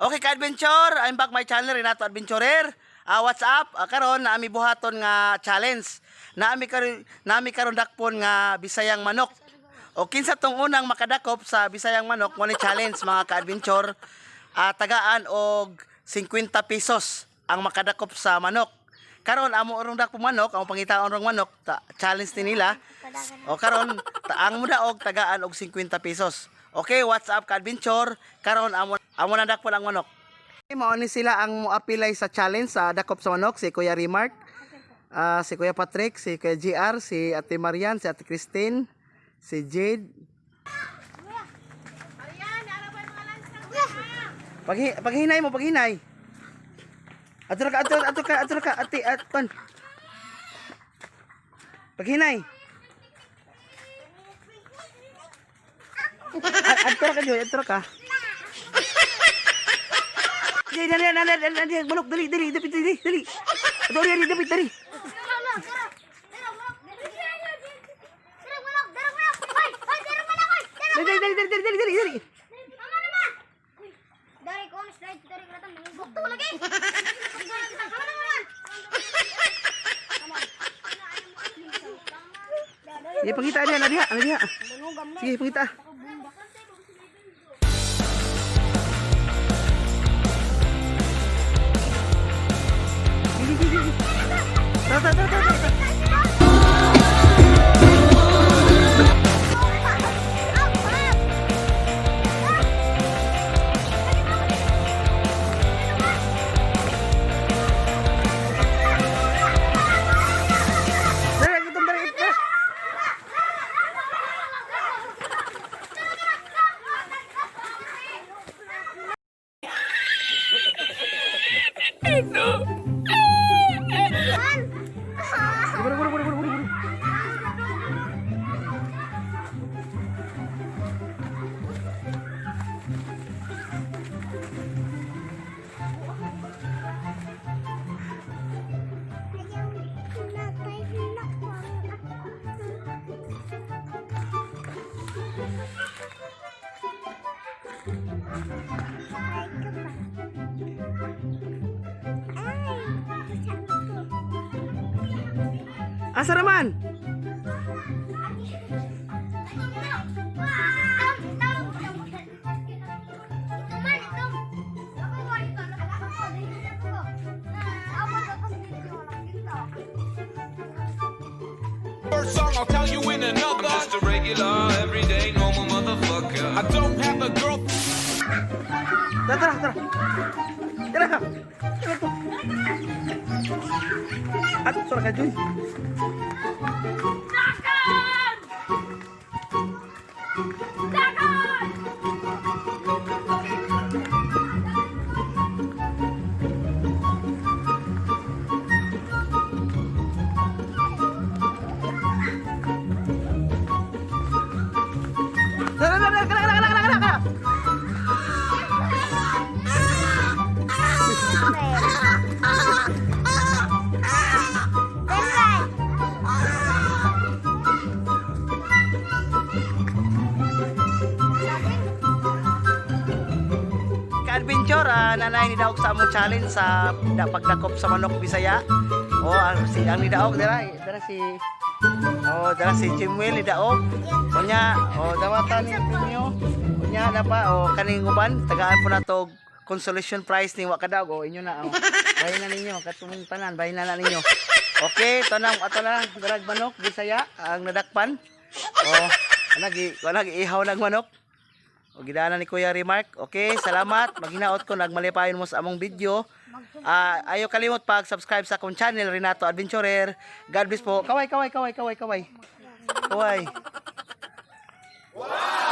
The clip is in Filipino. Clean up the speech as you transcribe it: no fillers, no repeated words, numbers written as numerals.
Okay ka-adventure, I'm back my channel Renato Adventurer. What's up? Karon naami buhaton nga challenge. Naami karon dakpon nga bisayang manok. O kinsa tong unang makadakop sa bisayang manok mo ni challenge mga ka-adventure. Tagaan og 50 pesos ang makadakop sa manok. Karon amo urong dakpo manok, amo pangitaon rong manok, challenge ni nila. O karon ang muda og tagaan og 50 pesos. Okay, what's up ka-adventure? Karon amo na dakpon ang manok. Mao ni sila ang moapilay sa challenge sa dakop sa manok, si Kuya Remark, si Kuya Patrick, si Kuya GR, si Ate Marian, si Ate Christine, si Jade. Paghinay mo, paghinay. Atur ka, ate, kon. Paghinay. Atur ka. Dali, manok, dali. Dali. Dapit, dali. Dali. Dari ko slide dari kereta menggok tuh lagi. Sige, pangita dia, ano dia? Sige, pangita. Tara. Buru. Asa naman? First song I'll tell you in another. I'm just a regular, everyday, normal motherfucker. I don't have a girl. Tara. Atur ka, Joy. Kala. Ka-adventure, nanay ni Daog sa among challenge sa pagdakop sa manok Bisaya. Ang ni Daog dara si Chimwell ni Daog. Unya, dawatan ni Pinyo. Unya na pa kaning uban tagaan po nato consolation prize ni Wakadaog. Inyo na bahin na ninyo katong tanan, bahin na ninyo. Okay, ato na darag manok Bisaya ang nadakpan. Wala ihaw ng manok. O gidana ni Kuya Remark. Okay, salamat. Maghinaot ko nagmalipayon mo sa among video. Ayaw kalimot pag-subscribe sa akong channel Renato Adventurer. God bless po. Kaway. Wow.